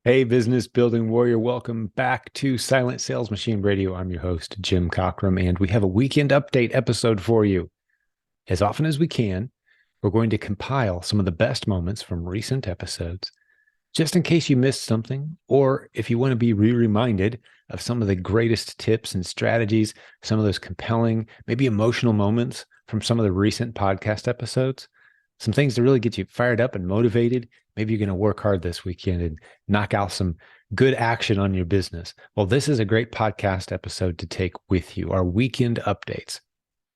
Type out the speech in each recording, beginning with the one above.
Hey, business building warrior, welcome back to Silent Sales Machine Radio. I'm your host, Jim Cockrum, and we have a weekend update episode for you. As often as we can, we're going to compile some of the best moments from recent episodes, just in case you missed something, or if you want to be reminded of some of the greatest tips and strategies, some of those compelling, maybe emotional moments from some of the recent podcast episodes, some things to really get you fired up and motivated. Maybe you're going to work hard this weekend and knock out some good action on your business. Well, this is a great podcast episode to take with you, our weekend updates.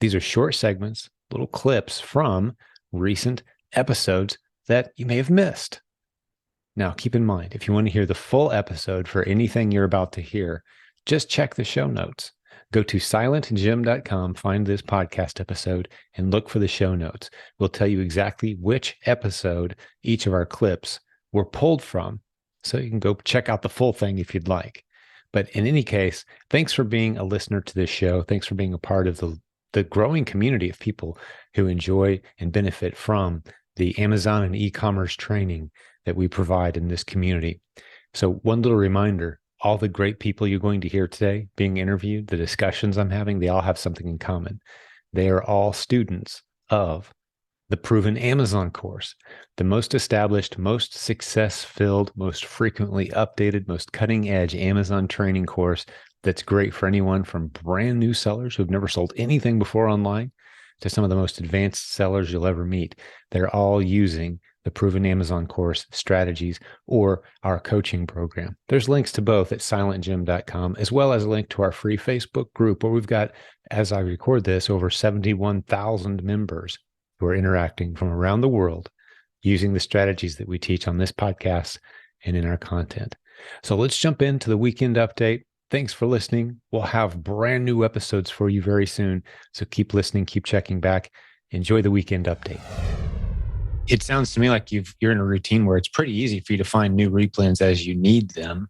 These are short segments, little clips from recent episodes that you may have missed. Now, keep in mind, if you want to hear the full episode for anything you're about to hear, just check the show notes. Go to silentjimdotcom, find this podcast episode, and look for the show notes. We'll tell you exactly which episode each of our clips were pulled from, so you can go check out the full thing if you'd like. But in any case, thanks for being a listener to this show. Thanks for being a part of the growing community of people who enjoy and benefit from the Amazon and e-commerce training that we provide in this community. So one little reminder, all the great people you're going to hear today being interviewed, the discussions I'm having, they all have something in common. They are all students of the Proven Amazon course, the most established, most success-filled, most frequently updated, most cutting-edge Amazon training course that's great for anyone from brand new sellers who've never sold anything before online to some of the most advanced sellers you'll ever meet. They're all using the Proven Amazon course strategies or our coaching program. There's links to both at silentjim.com, as well as a link to our free Facebook group where we've got, as I record this, over 71,000 members who are interacting from around the world using the strategies that we teach on this podcast and in our content. So let's jump into the weekend update. Thanks for listening. We'll have brand new episodes for you very soon. So keep listening, keep checking back. Enjoy the weekend update. It sounds to me like you're in a routine where it's pretty easy for you to find new replens as you need them.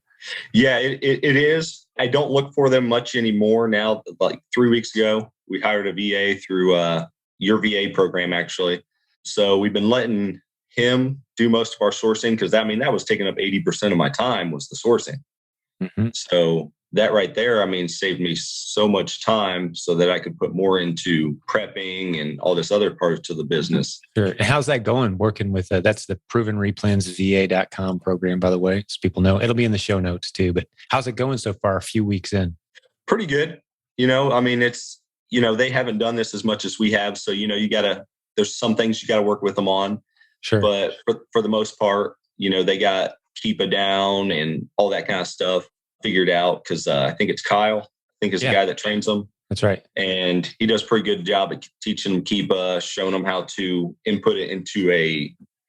Yeah, it is. I don't look for them much anymore now. Like 3 weeks ago, we hired a VA through your VA program, actually. So we've been letting him do most of our sourcing because that was taking up 80% of my time was the sourcing. Mm-hmm. So that right there, saved me so much time so that I could put more into prepping and all this other parts of the business. Sure. And how's that going working with, that's the Proven Replen VA.com program, by the way, so people know. It'll be in the show notes too, but how's it going so far a few weeks in? Pretty good. It's, they haven't done this as much as we have. So, there's some things you got to work with them on. Sure. But for the most part, they got Keepa down and all that kind of stuff figured out because I think it's Kyle. I think is the guy that trains them. That's right. And he does a pretty good job at teaching them Keepa, showing them how to input it into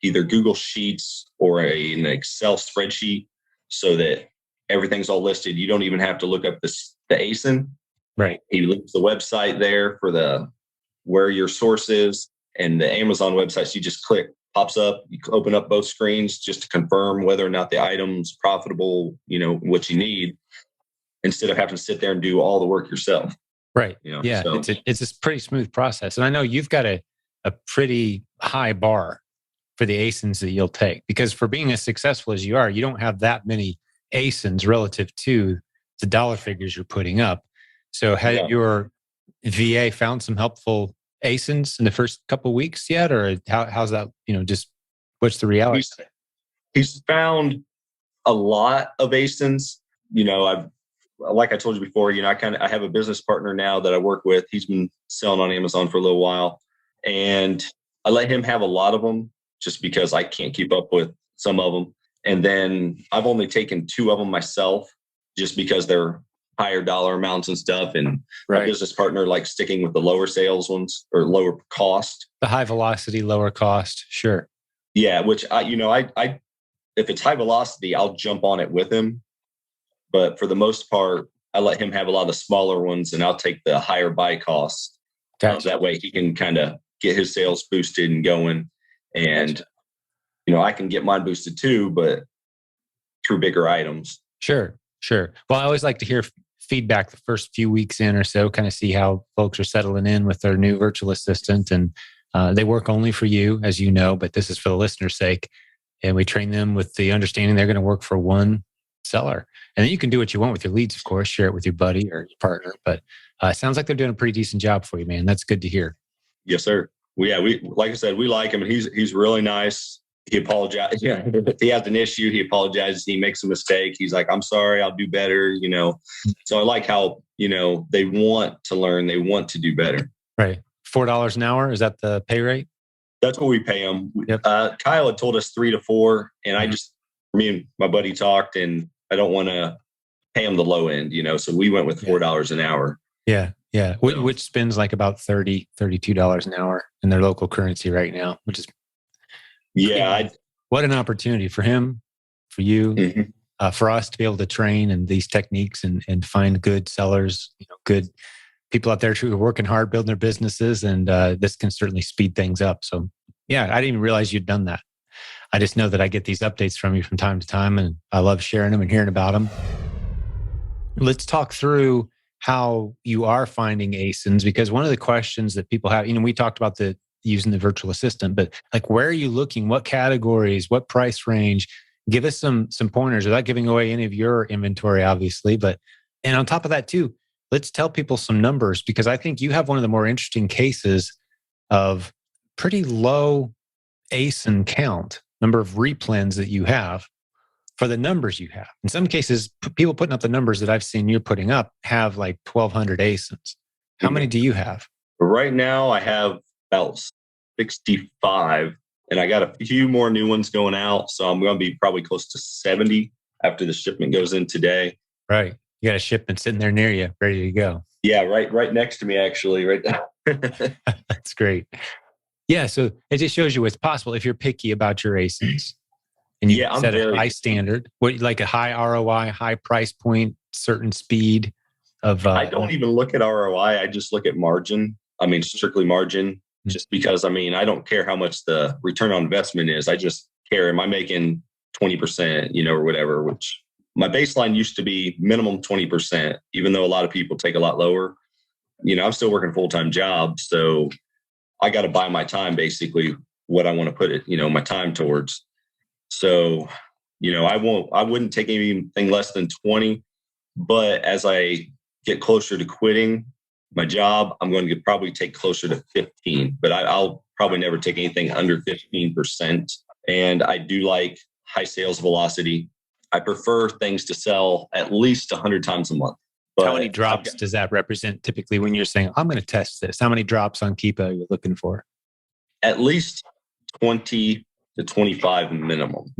either Google Sheets or an Excel spreadsheet so that everything's all listed. You don't even have to look up the ASIN. Right. He links the website there for where your source is, and the Amazon website. So you just click, pops up, you open up both screens just to confirm whether or not the item's profitable, what you need, instead of having to sit there and do all the work yourself. Right. Yeah. So it's a pretty smooth process. And I know you've got a pretty high bar for the ASINs that you'll take, because for being as successful as you are, you don't have that many ASINs relative to the dollar figures you're putting up. So had your VA found some helpful ASINs in the first couple of weeks yet, or how's that? Just what's the reality? He's found a lot of ASINs. Like I told you before, I have a business partner now that I work with. He's been selling on Amazon for a little while, and I let him have a lot of them just because I can't keep up with some of them. And then I've only taken 2 of them myself, just because they're higher dollar amounts and stuff. And my business partner likes sticking with the lower sales ones or lower cost. The high velocity, lower cost. Sure. Yeah. Which I if it's high velocity, I'll jump on it with him. But for the most part, I let him have a lot of the smaller ones and I'll take the higher buy costs. Gotcha. That way he can kind of get his sales boosted and going. And, I can get mine boosted too, but through bigger items. Sure. Well, I always like to hear feedback the first few weeks in or so, kind of see how folks are settling in with their new virtual assistant. And they work only for you, as you know, but this is for the listener's sake. and we train them with the understanding they're going to work for one seller. And then you can do what you want with your leads, of course, share it with your buddy or your partner. But it sounds like they're doing a pretty decent job for you, man. That's good to hear. Yes, sir. We like I said, we like him, and he's really nice. He apologizes. Yeah, if he has an issue, he apologizes. He makes a mistake. He's like, "I'm sorry, I'll do better." So I like how they want to learn, they want to do better. Right. $4 an hour, is that the pay rate? That's what we pay him. Yep. Kyle had told us 3 to 4, and me and my buddy talked, and I don't want to pay him the low end, so we went with $4 an hour. Yeah. Yeah. Which spends like about $30, $32 an hour in their local currency right now, which is what an opportunity for him, for you, for us to be able to train in these techniques and find good sellers, good people out there who are working hard, building their businesses. And this can certainly speed things up. So yeah, I didn't even realize you'd done that. I just know that I get these updates from you from time to time, and I love sharing them and hearing about them. Let's talk through how you are finding ASINs, because one of the questions that people have, we talked about using the virtual assistant, but like, where are you looking? What categories? What price range? Give us some pointers without giving away any of your inventory, obviously. And on top of that too, let's tell people some numbers, because I think you have one of the more interesting cases of pretty low ASIN count, number of replens that you have for the numbers you have. In some cases, people putting up the numbers that I've seen you're putting up have like 1,200 ASINs. How many do you have? Right now, I have about 65, and I got a few more new ones going out. So I'm going to be probably close to 70 after the shipment goes in today. Right. You got a shipment sitting there near you, ready to go. Yeah, right next to me, actually, right there. That's great. Yeah, so it just shows you what's possible if you're picky about your ASINs. And you set a high standard, like a high ROI, high price point, certain speed of... I don't even look at ROI. I just look at margin. Strictly margin, just because, I don't care how much the return on investment is. I just care, am I making 20%, or whatever, which my baseline used to be minimum 20%, even though a lot of people take a lot lower. I'm still working a full-time job, so I got to buy my time, basically, what I want to put it, my time towards. So, I wouldn't take anything less than 20, but as I get closer to quitting my job, I'm going to probably take closer to 15, but I'll probably never take anything under 15%. And I do like high sales velocity. I prefer things to sell at least 100 times a month. But how many drops does that represent typically when you're saying, I'm going to test this? How many drops on Keepa are you looking for? At least 20 to 25 minimum.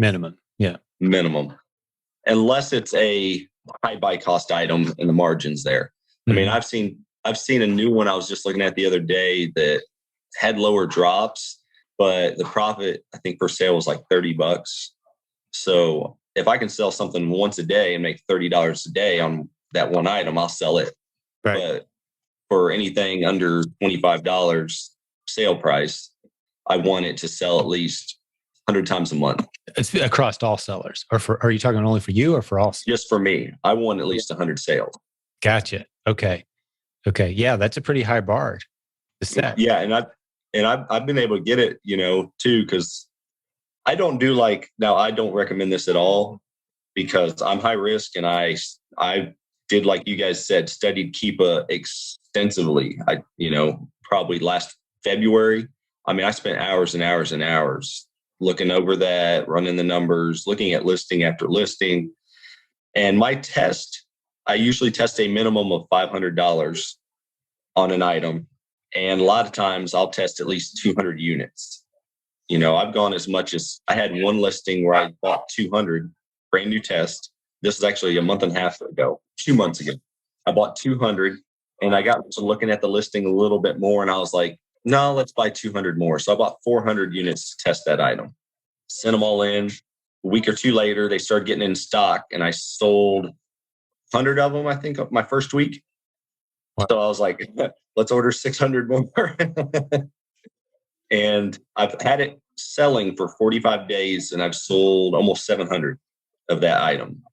Yeah. Minimum. Unless it's a high buy cost item and the margins there. I've seen a new one I was just looking at the other day that had lower drops, but the profit, I think, per sale was like $30. So if I can sell something once a day and make $30 a day on that one item, I'll sell it. Right. But for anything under $25 sale price, I want it to sell at least 100 times a month. It's across all sellers, or are you talking only for you or for all? Just for me. I want at least 100 sales. Gotcha. Okay. Yeah, that's a pretty high bar to set. Yeah, and I've been able to get it, too, because I don't do now I don't recommend this at all, because I'm high risk, and I did, like you guys said, studied Keepa extensively. Probably last February. I spent hours and hours and hours looking over that, running the numbers, looking at listing after listing. And my test, I usually test a minimum of $500 on an item. And a lot of times I'll test at least 200 units. I've gone as much as, I had one listing where I bought 200, brand new test. This is actually a month and a half ago, 2 months ago. I bought 200, and I got to looking at the listing a little bit more, and I was like, no, let's buy 200 more. So I bought 400 units to test that item. Sent them all in. A week or two later, they started getting in stock, and I sold 100 of them, I think, my first week. Wow. So I was like, let's order 600 more. And I've had it selling for 45 days, and I've sold almost 700 of that item.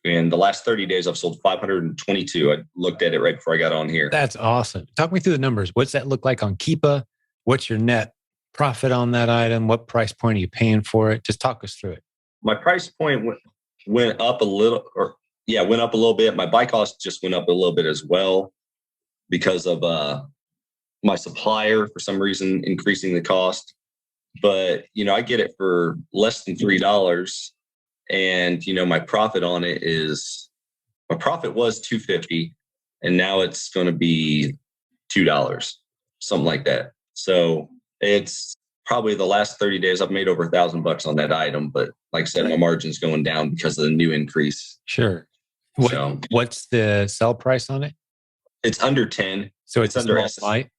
In the last 30 days, I've sold 522. I looked at it right before I got on here. That's awesome. Talk me through the numbers. What's that look like on Keepa? What's your net profit on that item? What price point are you paying for it? Just talk us through it. My price point went up a little, went up a little bit. My buy cost just went up a little bit as well because of my supplier, for some reason, increasing the cost. But, I get it for less than $3. And, my profit on it my profit was $2.50, and now it's going to be $2, something like that. So it's probably the last 30 days I've made over $1,000 on that item. But like I said, my margin's going down because of the new increase. Sure. What's the sell price on it? It's under 10. So it's under light?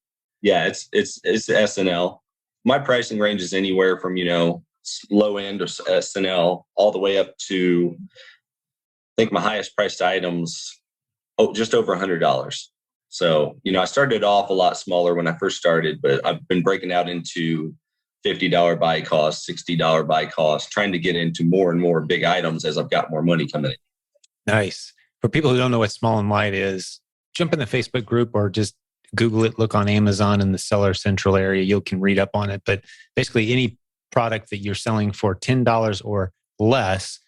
Yeah, it's SNL. My pricing range is anywhere from, low end or SNL all the way up to, I think my highest priced items, just over $100. So, I started off a lot smaller when I first started, but I've been breaking out into $50 buy cost, $60 buy cost, trying to get into more and more big items as I've got more money coming in. Nice. For people who don't know what small and light is, jump in the Facebook group or just Google it, look on Amazon in the Seller Central area. You can read up on it. But basically any product that you're selling for $10 or less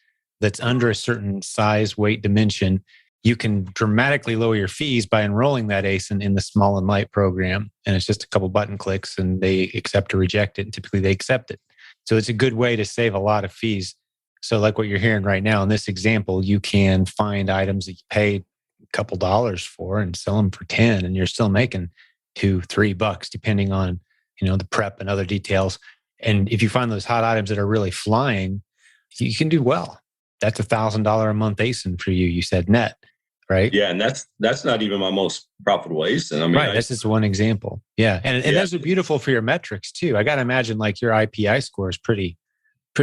that's under a certain size, weight, dimension, you can dramatically lower your fees by enrolling that ASIN in the small and light program. And it's just a couple button clicks and they accept or reject it. And typically they accept it. So it's a good way to save a lot of fees. So like what you're hearing right now in this example, you can find items that you paid a couple dollars for and sell them for 10, and you're still making $2-3 depending on, the prep and other details. And if you find those hot items that are really flying, you can do well. That's $1,000 a month ASIN for you. You said net, right? Yeah, and that's not even my most profitable ASIN. Right. That's just one example. Yeah, and those are beautiful for your metrics too. I got to imagine like your IPI score is pretty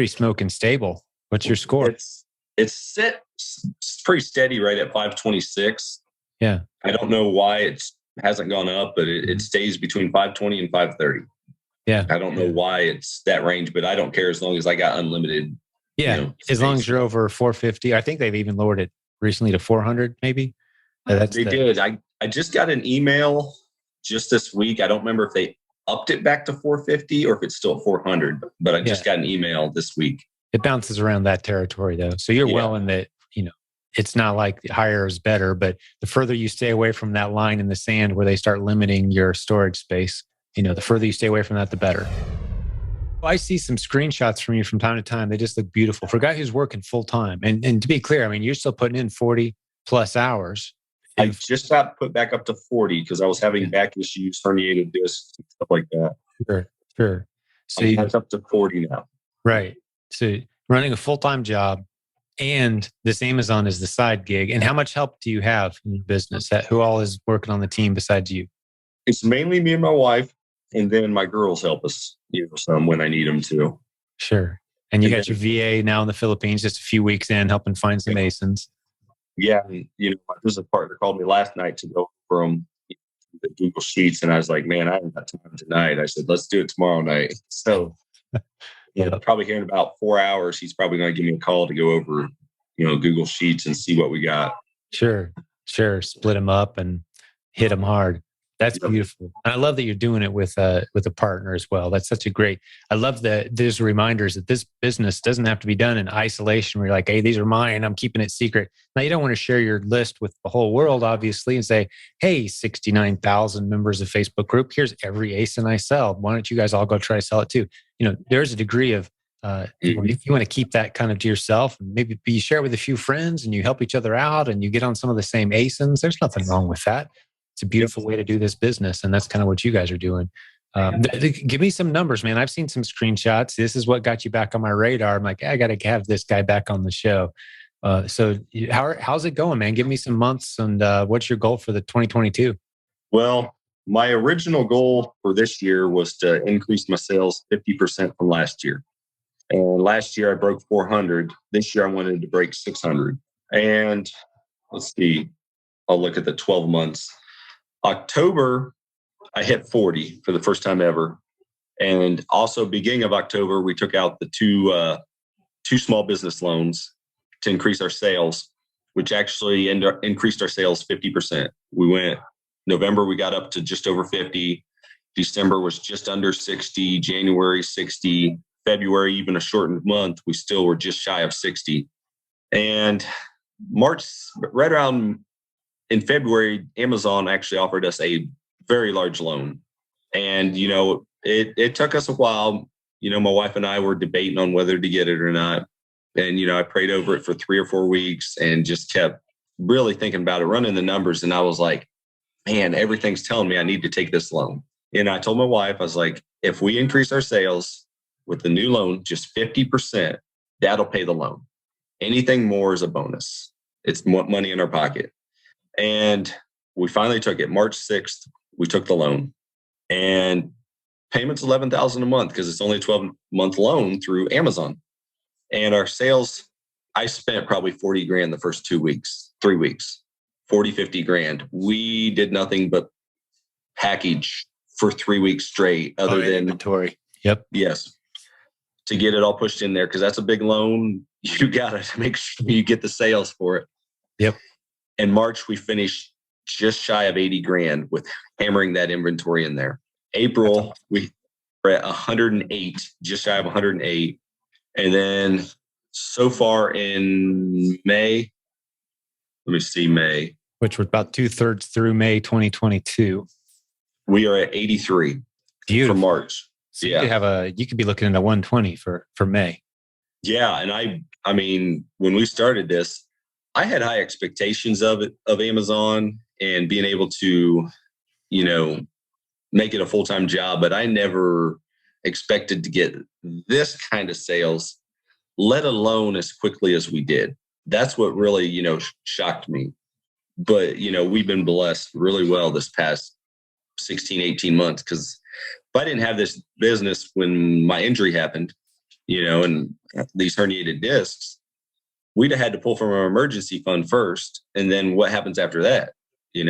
smoking stable. What's your score? It's pretty steady right at 526. Yeah. I don't know why it hasn't gone up, but it stays between 520 and 530. Yeah. I don't know why it's that range, but I don't care as long as I got unlimited. Yeah. As long as you're over 450. I think they've even lowered it recently to 400 maybe. They did. I just got an email just this week. I don't remember if they upped it back to 450 or if it's still 400, but I just got an email this week. It bounces around that territory though. So you're well in that, it's not like higher is better, but the further you stay away from that line in the sand where they start limiting your storage space, the further you stay away from that, the better. I see some screenshots from you from time to time. They just look beautiful for a guy who's working full time. And to be clear, you're still putting in 40 plus hours. I just got put back up to 40 because I was having back issues, herniated discs, stuff like that. Sure. So that's up to 40 now. Right. So running a full-time job and this Amazon is the side gig. And how much help do you have in your business? Who all is working on the team besides you? It's mainly me and my wife, and then my girls help us, some when I need them to. Sure. And you got your VA now in the Philippines, just a few weeks in, helping find some ASINs. Yeah. My business partner called me last night to go from the Google Sheets, and I was like, man, I haven't got time tonight. I said, let's do it tomorrow night. So probably here in about 4 hours, he's probably going to give me a call to go over, Google Sheets and see what we got. Sure. Split them up and hit them hard. That's beautiful. And I love that you're doing it with a partner as well. That's such a great, I love that there's reminders that this business doesn't have to be done in isolation where you're like, hey, these are mine. I'm keeping it secret. Now, you don't want to share your list with the whole world, obviously, and say, hey, 69,000 members of Facebook group, here's every ASIN I sell. Why don't you guys all go try to sell it too? There's a degree of, if you want to keep that kind of to yourself, and maybe you share it with a few friends and you help each other out and you get on some of the same ASINs, there's nothing wrong with that. It's a beautiful way to do this business. And that's kind of what you guys are doing. Give me some numbers, man. I've seen some screenshots. This is what got you back on my radar. I'm like, I got to have this guy back on the show. So how's it going, man? Give me some months and what's your goal for the 2022? Well, my original goal for this year was to increase my sales 50% from last year. And last year I broke 400. This year I wanted to break 600. And let's see, I'll look at the 12 months. October, I hit 40 for the first time ever. And also beginning of October, we took out the two small business loans to increase our sales, which actually increased our sales 50%. November, we got up to just over 50. December was just under 60, January 60, February, even a shortened month, we still were just shy of 60. And March, right around in February, Amazon actually offered us a very large loan. And, it took us a while. My wife and I were debating on whether to get it or not. And, I prayed over it for 3 or 4 weeks and just kept really thinking about it, running the numbers. And I was like, man, everything's telling me I need to take this loan. And I told my wife, I was like, if we increase our sales with the new loan, just 50%, that'll pay the loan. Anything more is a bonus. It's money in our pocket. And we finally took it. March 6th, we took the loan. And payment's $11,000 a month because it's only a 12-month loan through Amazon. And our sales, I spent probably 40 grand the first 3 weeks, 40, 50 grand. We did nothing but package for 3 weeks straight other than inventory. Yep. Yes. To get it all pushed in there. Cause that's a big loan. You got to make sure you get the sales for it. Yep. In March, we finished just shy of 80 grand with hammering that inventory in there. April, we were at 108, just shy of 108. And then so far in May, May. Which was about 2/3 through May 2022. We are at 83 Beautiful. For March. So you could be looking at a 120 for May. Yeah. And I mean, when we started this, I had high expectations of Amazon and being able to, make it a full-time job, but I never expected to get this kind of sales, let alone as quickly as we did. That's what really, shocked me. But, we've been blessed really well this past 16, 18 months. Because if I didn't have this business when my injury happened, and these herniated discs, we'd have had to pull from our emergency fund first. And then what happens after that? We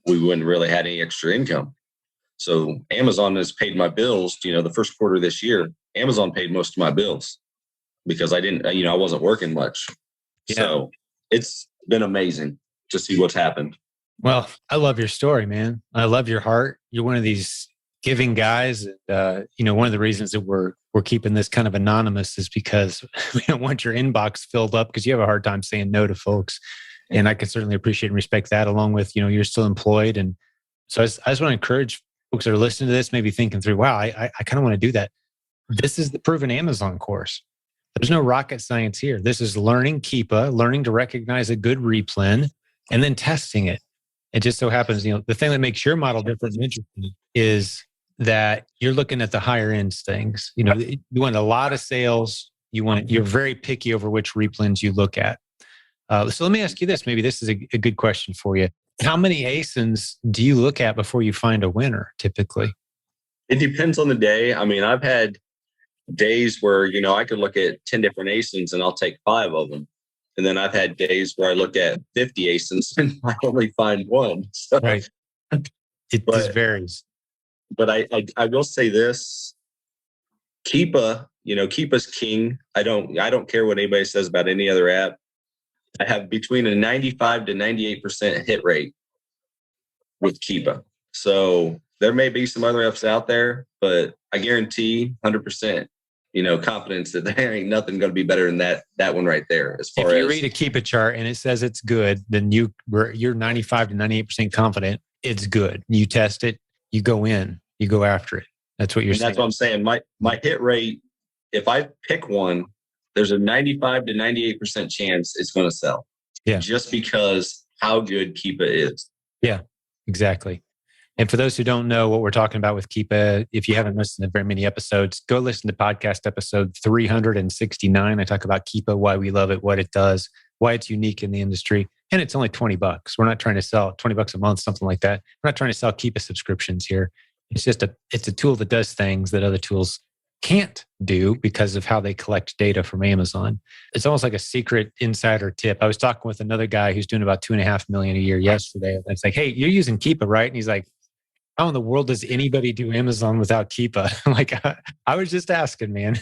wouldn't really had any extra income. So Amazon has paid my bills, the first quarter of this year. Amazon paid most of my bills because I didn't, I wasn't working much. Yeah. So it's been amazing to see what's happened. Well, I love your story, man. I love your heart. You're one of these giving guys. One of the reasons that we're keeping this kind of anonymous is because we don't want your inbox filled up because you have a hard time saying no to folks. And I can certainly appreciate and respect that, along with, you're still employed. And so I just want to encourage folks that are listening to this, maybe thinking through, wow, I kind of want to do that. This is the Proven Amazon course. There's no rocket science here. This is learning Keepa, learning to recognize a good replen, and then testing it. It just so happens, the thing that makes your model different and interesting is that you're looking at the higher end things. You want a lot of sales. You're very picky over which replens you look at. So let me ask you this. Maybe this is a good question for you. How many ASINs do you look at before you find a winner typically? It depends on the day. I mean, I've had days where, I could look at 10 different ASINs and I'll take 5 of them. And then I've had days where I look at 50 ASINs and I only find one. So, right. It just varies. But I will say this, Keepa, Keepa's king. I don't care what anybody says about any other app. I have between a 95 to 98% hit rate with Keepa. So there may be some other apps out there, but I guarantee 100%, confidence that there ain't nothing going to be better than that one right there. As far if you read a Keepa chart and it says it's good, then you're 95 to 98% confident it's good. You test it, you go in, you go after it. That's what you're saying. That's what I'm saying. My hit rate, if I pick one, there's a 95 to 98% chance it's going to sell. Yeah. Just because how good Keepa is. Yeah, exactly. And for those who don't know what we're talking about with Keepa, if you haven't listened to very many episodes, go listen to podcast episode 369. I talk about Keepa, why we love it, what it does, why it's unique in the industry. And it's only $20. We're not trying to sell $20 a month, something like that. We're not trying to sell Keepa subscriptions here. It's a tool that does things that other tools can't do because of how they collect data from Amazon. It's almost like a secret insider tip. I was talking with another guy who's doing about $2.5 million a year yesterday. And it's like, hey, you're using Keepa, right? And he's like, how in the world does anybody do Amazon without Keepa? I'm like, I was just asking, man.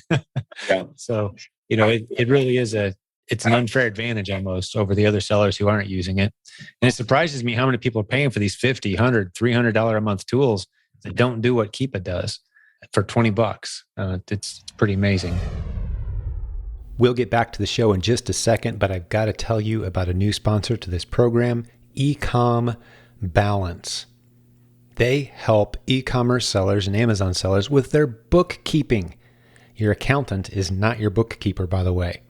Yeah. So, it really is it's an unfair advantage almost over the other sellers who aren't using it. And it surprises me how many people are paying for these $50, $100, $300 a month tools that don't do what Keepa does for $20. It's pretty amazing. We'll get back to the show in just a second, but I've got to tell you about a new sponsor to this program, Ecom Balance. They help e-commerce sellers and Amazon sellers with their bookkeeping. Your accountant is not your bookkeeper, by the way.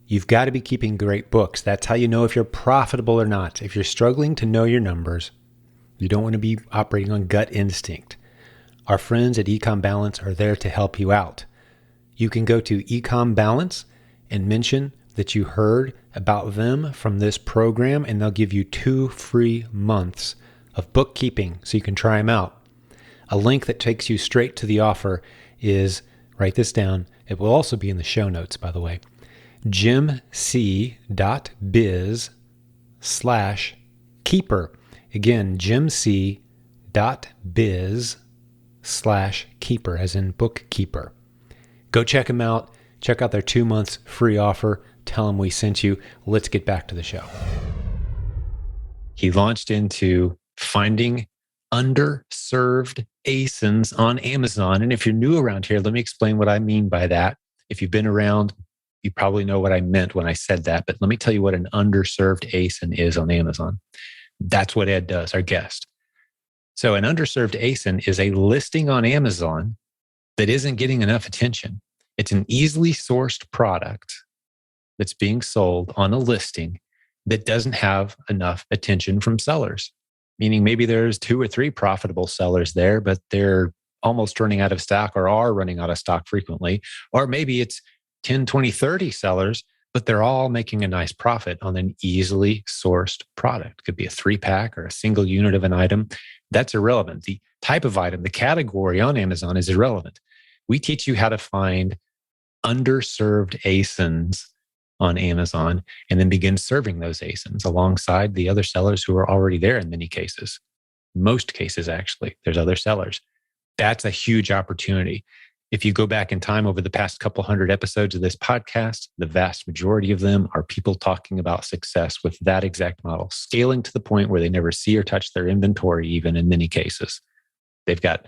You've got to be keeping great books. That's how you know if you're profitable or not. If you're struggling to know your numbers, you don't want to be operating on gut instinct. Our friends at Ecom Balance are there to help you out. You can go to Ecom Balance and mention that you heard about them from this program, and they'll give you 2 free months of bookkeeping so you can try them out. A link that takes you straight to the offer is, write this down, it will also be in the show notes, by the way, jimc.biz/keeper. Again, jimc.biz/keeper, as in bookkeeper. Go check them out. Check out their 2 months free offer. Tell them we sent you. Let's get back to the show. He launched into finding underserved ASINs on Amazon. And if you're new around here, let me explain what I mean by that. If you've been around, you probably know what I meant when I said that. But let me tell you what an underserved ASIN is on Amazon. That's what Ed does, our guest. So an underserved ASIN is a listing on Amazon that isn't getting enough attention. It's an easily sourced product that's being sold on a listing that doesn't have enough attention from sellers. Meaning maybe there's 2 or 3 profitable sellers there, but they're almost running out of stock or are running out of stock frequently. Or maybe it's 10, 20, 30 sellers, but they're all making a nice profit on an easily sourced product. It could be a 3-pack or a single unit of an item. That's irrelevant. The type of item, the category on Amazon is irrelevant. We teach you how to find underserved ASINs on Amazon and then begin serving those ASINs alongside the other sellers who are already there in many cases. Most cases, actually, there's other sellers. That's a huge opportunity. If you go back in time over the past couple hundred episodes of this podcast, the vast majority of them are people talking about success with that exact model, scaling to the point where they never see or touch their inventory, even in many cases. They've got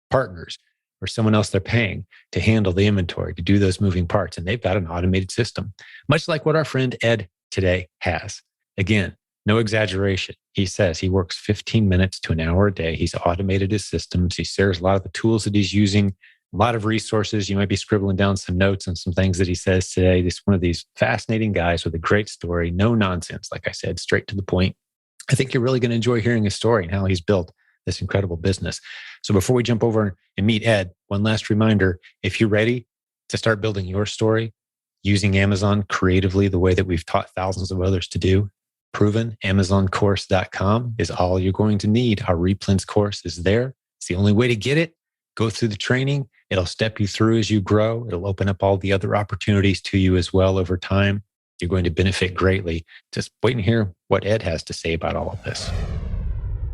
partners or someone else they're paying to handle the inventory, to do those moving parts. And they've got an automated system, much like what our friend Ed today has. Again, no exaggeration. He says he works 15 minutes to an hour a day. He's automated his systems. He shares a lot of the tools that he's using, a lot of resources. You might be scribbling down some notes and some things that he says today. He's one of these fascinating guys with a great story, no nonsense. Like I said, straight to the point. I think you're really going to enjoy hearing his story and how he's built this incredible business. So before we jump over and meet Ed, one last reminder, if you're ready to start building your story using Amazon creatively the way that we've taught thousands of others to do, provenamazoncourse.com is all you're going to need. Our Replens course is there. It's the only way to get it. Go through the training. It'll step you through as you grow. It'll open up all the other opportunities to you as well over time. You're going to benefit greatly. Just wait and hear what Ed has to say about all of this.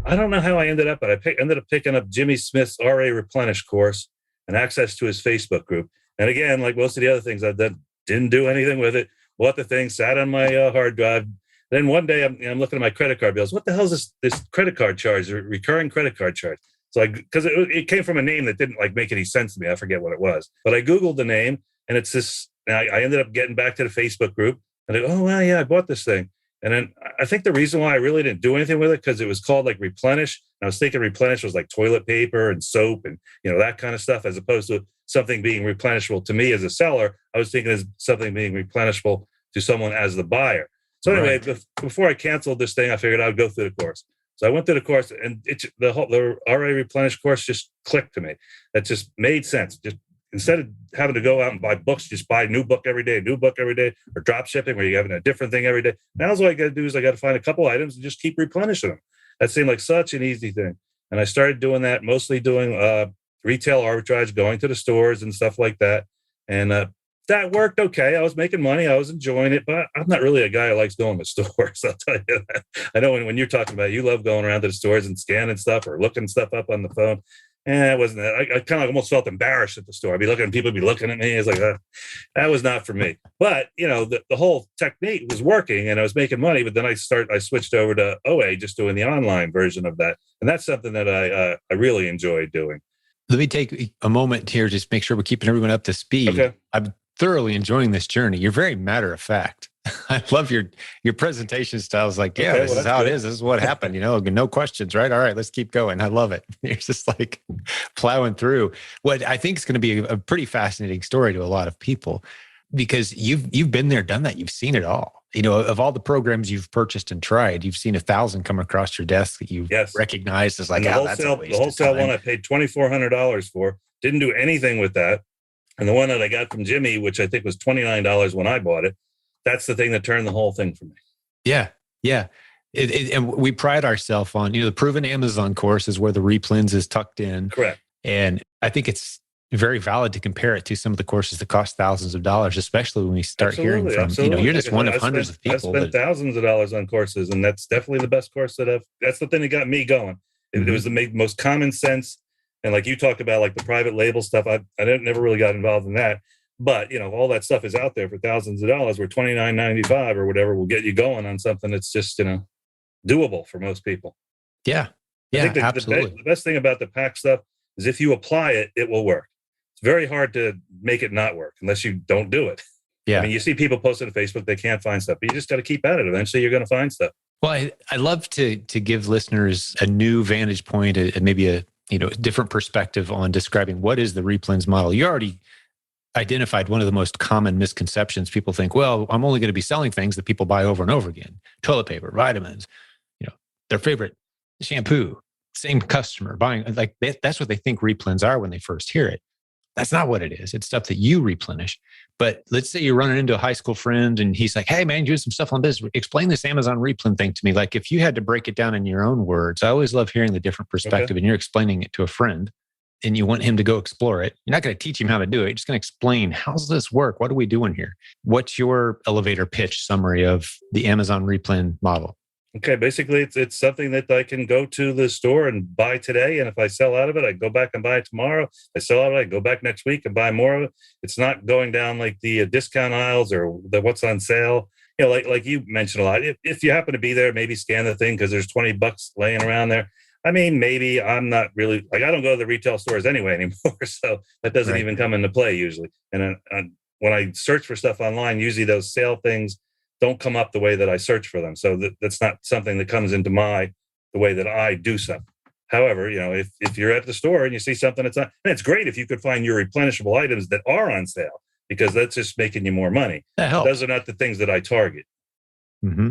I don't know how I ended up, but I ended up picking up Jimmy Smith's RA Replenish course and access to his Facebook group. And again, like most of the other things I've done, didn't do anything with it. Bought the thing, sat on my hard drive. Then one day I'm looking at my credit card bills. What the hell is this credit card charge, recurring credit card charge? So because it came from a name that didn't make any sense to me. I forget what it was, but I Googled the name and it's this. And I ended up getting back to the Facebook group and I go, oh, well, yeah, I bought this thing. And then I think the reason why I really didn't do anything with it, because it was called Replenish. And I was thinking Replenish was like toilet paper and soap and, that kind of stuff, as opposed to something being replenishable to me as a seller. I was thinking as something being replenishable to someone as the buyer. So anyway, before I canceled this thing, I figured I would go through the course. So I went through the course and the RA Replenish course just clicked to me. That just made sense. Just instead of having to go out and buy books, just buy a new book every day, or drop shipping where you're having a different thing every day. Now all I got to do is I got to find a couple items and just keep replenishing them. That seemed like such an easy thing. And I started doing that, mostly doing retail arbitrage, going to the stores and stuff like that. And that worked okay. I was making money. I was enjoying it, but I'm not really a guy who likes going to stores. I'll tell you that. I know when you're talking about it, you love going around to the stores and scanning stuff or looking stuff up on the phone. it wasn't that. I kind of almost felt embarrassed at the store. I'd be looking, people would be looking at me. It's like, that was not for me. But, the whole technique was working and I was making money. But then I switched over to OA, just doing the online version of that. And that's something that I really enjoyed doing. Let me take a moment here, just make sure we're keeping everyone up to speed. Okay. I'm thoroughly enjoying this journey. You're very matter of fact. I love your presentation style. Is like, yeah, this is how it is. This is what happened. No questions, right? All right, let's keep going. I love it. You're just like plowing through what I think is going to be a pretty fascinating story to a lot of people, because you've been there, done that. You've seen it all. Of all the programs you've purchased and tried, you've seen 1,000 come across your desk that you've recognized as like, the wholesale one I paid $2,400 for. Didn't do anything with that. And the one that I got from Jimmy, which I think was $29 when I bought it, that's the thing that turned the whole thing for me. Yeah. Yeah. And we pride ourselves on, the Proven Amazon course is where the Replens is tucked in. Correct. And I think it's very valid to compare it to some of the courses that cost thousands of dollars, especially when we start hearing from, you're just one of hundreds of people. I spent thousands of dollars on courses, and that's definitely the best course that's the thing that got me going. It was the most common sense. And like you talked about, like the private label stuff, I never really got involved in that. But, all that stuff is out there for thousands of dollars, where $29.95 or whatever will get you going on something that's just, doable for most people. Yeah. Yeah, absolutely. The best thing about the pack stuff is if you apply it, it will work. It's very hard to make it not work unless you don't do it. Yeah. I mean, you see people posting on Facebook, they can't find stuff, but you just got to keep at it. Eventually you're going to find stuff. Well, I love to give listeners a new vantage point and maybe a different perspective on describing what is the Replens model. You already identified one of the most common misconceptions. People think, well, I'm only going to be selling things that people buy over and over again. Toilet paper, vitamins, their favorite shampoo, same customer buying. Like that's what they think Replens are when they first hear it. That's not what it is. It's stuff that you replenish. But let's say you're running into a high school friend and he's like, hey man, you're doing some stuff on business. Explain this Amazon Replen thing to me. Like if you had to break it down in your own words, I always love hearing the different perspective and you're explaining it to a friend and you want him to go explore it. You're not going to teach him how to do it. You're just going to explain, how's this work? What are we doing here? What's your elevator pitch summary of the Amazon Replen model? Okay, basically it's something that I can go to the store and buy today. And if I sell out of it, I go back and buy it tomorrow. If I sell out of it, I go back next week and buy more of it. It's not going down like the discount aisles or the what's on sale. Like you mentioned a lot. If you happen to be there, maybe scan the thing because there's $20 laying around there. I mean, maybe I'm not really, I don't go to the retail stores anyway anymore. So that doesn't even come into play usually. And when I search for stuff online, usually those sale things don't come up the way that I search for them. So that's not something that comes into the way that I do something. However, if you're at the store and you see something that's not, and it's great if you could find your replenishable items that are on sale, because that's just making you more money. That helps. Those are not the things that I target. Mm-hmm.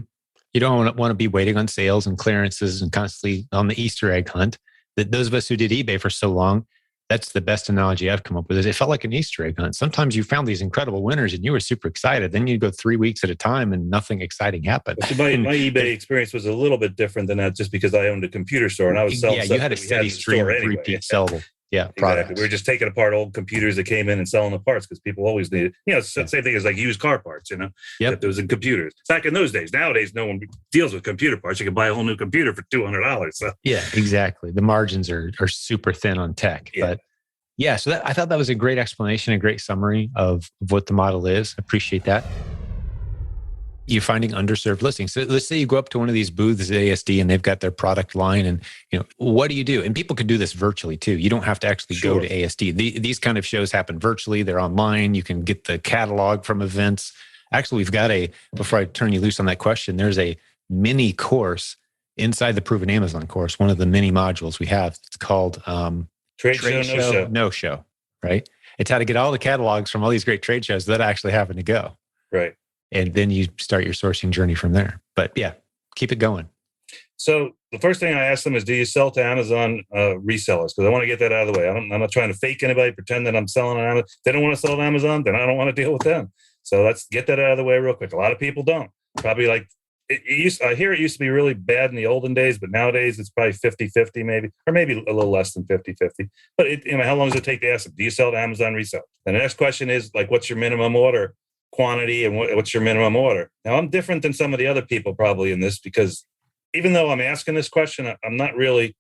You don't want to be waiting on sales and clearances and constantly on the Easter egg hunt. That those of us who did eBay for so long, that's the best analogy I've come up with. Is it felt like an Easter egg hunt. Sometimes you found these incredible winners and you were super excited. Then you'd go 3 weeks at a time and nothing exciting happened. My eBay experience was a little bit different than that, just because I owned a computer store and I was selling stuff. You had a steady stream of repeat sellable. Yeah, products. Exactly. We were just taking apart old computers that came in and selling the parts because people always needed. Same thing as like used car parts. That there was in computers back in those days. Nowadays, no one deals with computer parts. You can buy a whole new computer for $200. So yeah, exactly. The margins are super thin on tech, but. Yeah, so I thought that was a great explanation, a great summary of what the model is. I appreciate that. You're finding underserved listings. So let's say you go up to one of these booths at ASD and they've got their product line and, what do you do? And people can do this virtually too. You don't have to actually go to ASD. These kind of shows happen virtually. They're online. You can get the catalog from events. Actually, we've got before I turn you loose on that question, there's a mini course inside the Proven Amazon course, one of the mini modules we have. It's called... Trade show, no show, right? It's how to get all the catalogs from all these great trade shows that actually happen to go. Right. And then you start your sourcing journey from there. But yeah, keep it going. So the first thing I ask them is, do you sell to Amazon resellers? Because I want to get that out of the way. I'm not trying to fake anybody, pretend that I'm selling on Amazon. If they don't want to sell to Amazon, then I don't want to deal with them. So let's get that out of the way real quick. A lot of people don't. Probably like, I hear it used to be really bad in the olden days, but nowadays it's probably 50-50 maybe, or maybe a little less than 50-50. But how long does it take to ask them? Do you sell to Amazon resellers? And the next question is like, what's your minimum order quantity and what's your minimum order? Now I'm different than some of the other people probably in this, because even though I'm asking this question, I'm not really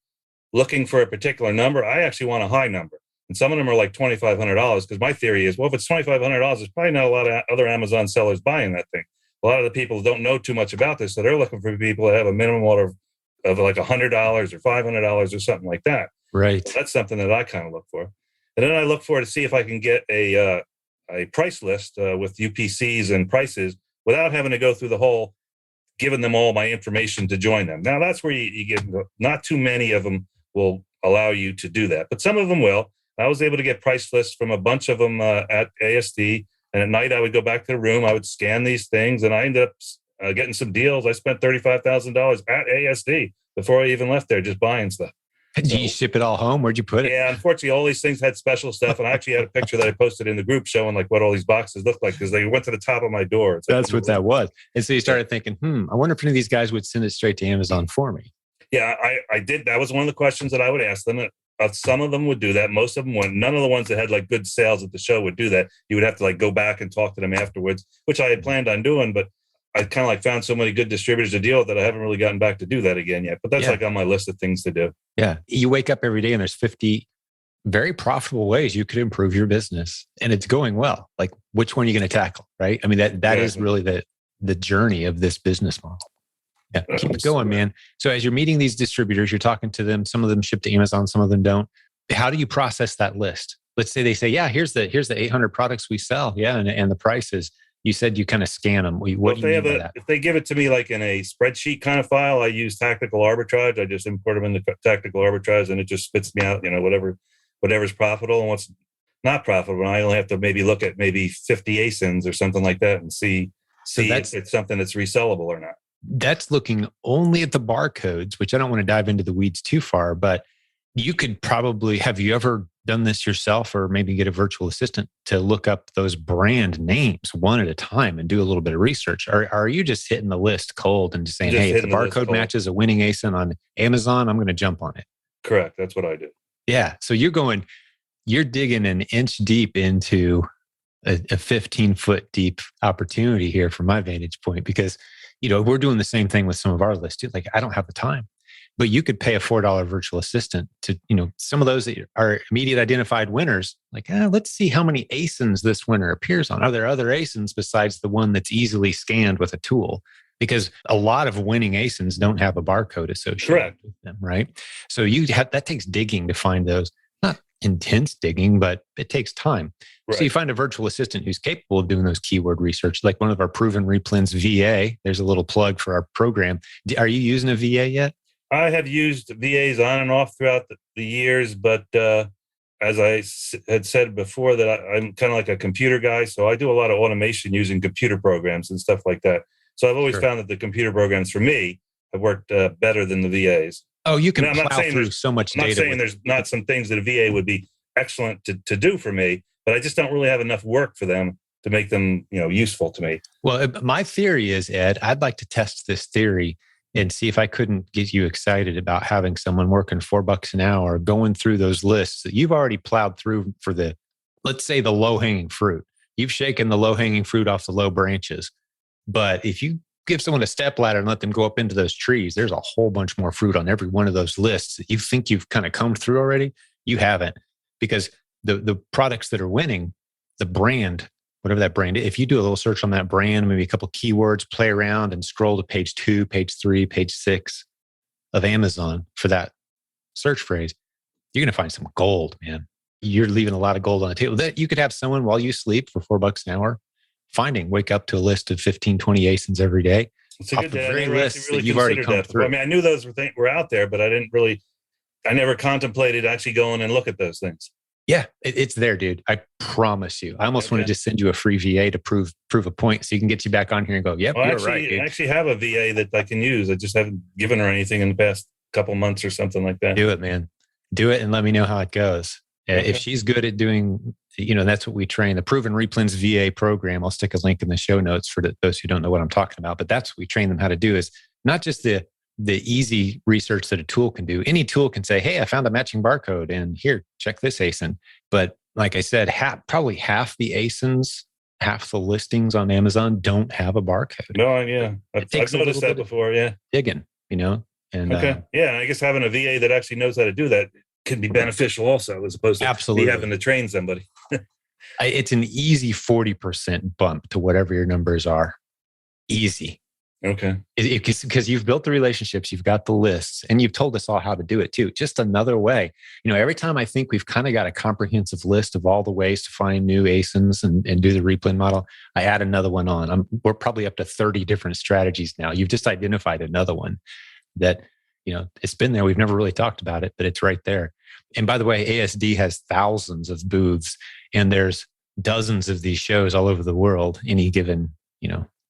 looking for a particular number. I actually want a high number. And some of them are like $2,500 because my theory is, well, if it's $2,500, there's probably not a lot of other Amazon sellers buying that thing. A lot of the people don't know too much about this. So they're looking for people that have a minimum order of like $100 or $500 or something like that. Right. So that's something that I kind of look for. And then I look for to see if I can get a price list with UPCs and prices without having to go through the whole giving them all my information to join them. Now, that's where you get, not too many of them will allow you to do that, but some of them will. I was able to get price lists from a bunch of them at ASD. And at night, I would go back to the room. I would scan these things, and I ended up getting some deals. I spent $35,000 at ASD before I even left there, just buying stuff. Did you ship it all home? Where'd you put it? Yeah, unfortunately, all these things had special stuff. And I actually had a picture that I posted in the group showing like what all these boxes looked like because they went to the top of my door. It's That's what that was. And so you started thinking, I wonder if any of these guys would send it straight to Amazon for me. Yeah, I did. That was one of the questions that I would ask them. Some of them would do that. Most of them wouldn't. None of the ones that had like good sales at the show would do that. You would have to like go back and talk to them afterwards, which I had planned on doing, but I kind of like found so many good distributors to deal with that I haven't really gotten back to do that again yet. But that's like on my list of things to do. Yeah. You wake up every day and there's 50 very profitable ways you could improve your business and it's going well. Like which one are you going to tackle? Right. I mean, that is really the journey of this business model. Yeah. Keep it going, man. So as you're meeting these distributors, you're talking to them, some of them ship to Amazon, some of them don't. How do you process that list? Let's say they say, yeah, here's the 800 products we sell. Yeah. And the prices. You said you kind of scan them. What do you mean by that? If they give it to me like in a spreadsheet kind of file, I use tactical arbitrage. I just import them into tactical arbitrage and it just spits me out, whatever's profitable and what's not profitable. And I only have to maybe look at maybe 50 ASINs or something like that and see if it's something that's resellable or not. That's looking only at the barcodes, which I don't want to dive into the weeds too far, but you could probably, have you ever done this yourself or maybe get a virtual assistant to look up those brand names one at a time and do a little bit of research? Or are you just hitting the list cold and just saying, hey, if the barcode matches a winning ASIN on Amazon, I'm going to jump on it? Correct. That's what I do. Yeah. So you're digging an inch deep into a 15-foot deep opportunity here from my vantage point, because, we're doing the same thing with some of our lists too. Like I don't have the time. But you could pay a $4 virtual assistant to, some of those that are immediate identified winners. Like, let's see how many ASINs this winner appears on. Are there other ASINs besides the one that's easily scanned with a tool? Because a lot of winning ASINs don't have a barcode associated with them, right? So that takes digging to find those. Not intense digging, but it takes time. Right. So you find a virtual assistant who's capable of doing those keyword research, like one of our Proven Replens VA. There's a little plug for our program. Are you using a VA yet? I have used VAs on and off throughout the years, but as I had said before, that I'm kind of like a computer guy, so I do a lot of automation using computer programs and stuff like that. So I've always found that the computer programs for me have worked better than the VAs. Oh, you can plow through so much data. I'm not saying there's not some things that a VA would be excellent to do for me, but I just don't really have enough work for them to make them useful to me. Well, my theory is, Ed, I'd like to test this theory and see if I couldn't get you excited about having someone working $4 an hour, going through those lists that you've already plowed through for let's say the low-hanging fruit. You've shaken the low-hanging fruit off the low branches. But if you give someone a step ladder and let them go up into those trees, there's a whole bunch more fruit on every one of those lists that you think you've kind of combed through already. You haven't, because the products that are winning, the brand, whatever that brand is, if you do a little search on that brand, maybe a couple of keywords, play around and scroll to page 2, page 3, page 6 of Amazon for that search phrase, you're going to find some gold, man. You're leaving a lot of gold on the table. That you could have someone while you sleep for $4 an hour wake up to a list of 15, 20 ASINs every day. It's a good day. I never really you've already come through. I mean, I knew those were out there, but I never contemplated actually going and look at those things. Yeah, it's there, dude. I promise you. I almost want to just send you a free VA to prove a point so you can get you back on here and go, yep, you're right, dude. I actually have a VA that I can use. I just haven't given her anything in the past couple months or something like that. Do it, man. Do it and let me know how it goes. Okay. If she's good at doing, that's what we train. The Proven Replens VA program, I'll stick a link in the show notes for those who don't know what I'm talking about. But that's what we train them how to do, is not just the easy research that a tool can do. Any tool can say, hey, I found a matching barcode and here, check this ASIN. But like I said, probably half the ASINs, half the listings on Amazon don't have a barcode. No, yeah. I've noticed that before, yeah. Digging, And okay. Yeah. I guess having a VA that actually knows how to do that can be beneficial also, as opposed to absolutely me having to train somebody. it's an easy 40% bump to whatever your numbers are. Easy. Okay. Because you've built the relationships, you've got the lists, and you've told us all how to do it too. Just another way. Every time I think we've kind of got a comprehensive list of all the ways to find new ASINs and do the Replen model, I add another one on. We're probably up to 30 different strategies now. You've just identified another one that, it's been there. We've never really talked about it, but it's right there. And by the way, ASD has thousands of booths, and there's dozens of these shows all over the world, any given,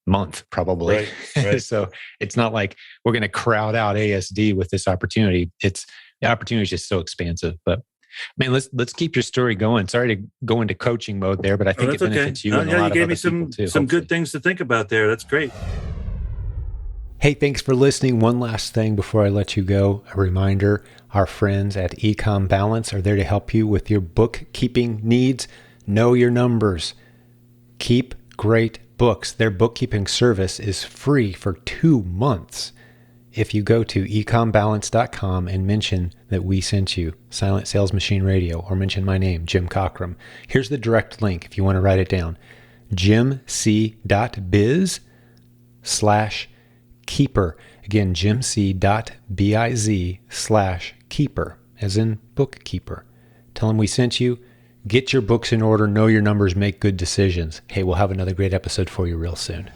month probably. Right. So it's not like we're going to crowd out ASD with this opportunity. The opportunity is just so expansive. But man, let's keep your story going. Sorry to go into coaching mode there, but I think it benefits you and a lot of other people too. Some good things to think about there. That's great. Hey, thanks for listening. One last thing before I let you go. A reminder, our friends at Ecom Balance are there to help you with your bookkeeping needs. Know your numbers. Keep great books. Their bookkeeping service is free for 2 months. If you go to ecombalance.com and mention that we sent you Silent Sales Machine Radio, or mention my name, Jim Cockrum, here's the direct link if you want to write it down. jimc.biz/Keeper. Again, jimc.biz/Keeper, as in bookkeeper. Tell them we sent you. Get your books in order, know your numbers, make good decisions. Hey, we'll have another great episode for you real soon.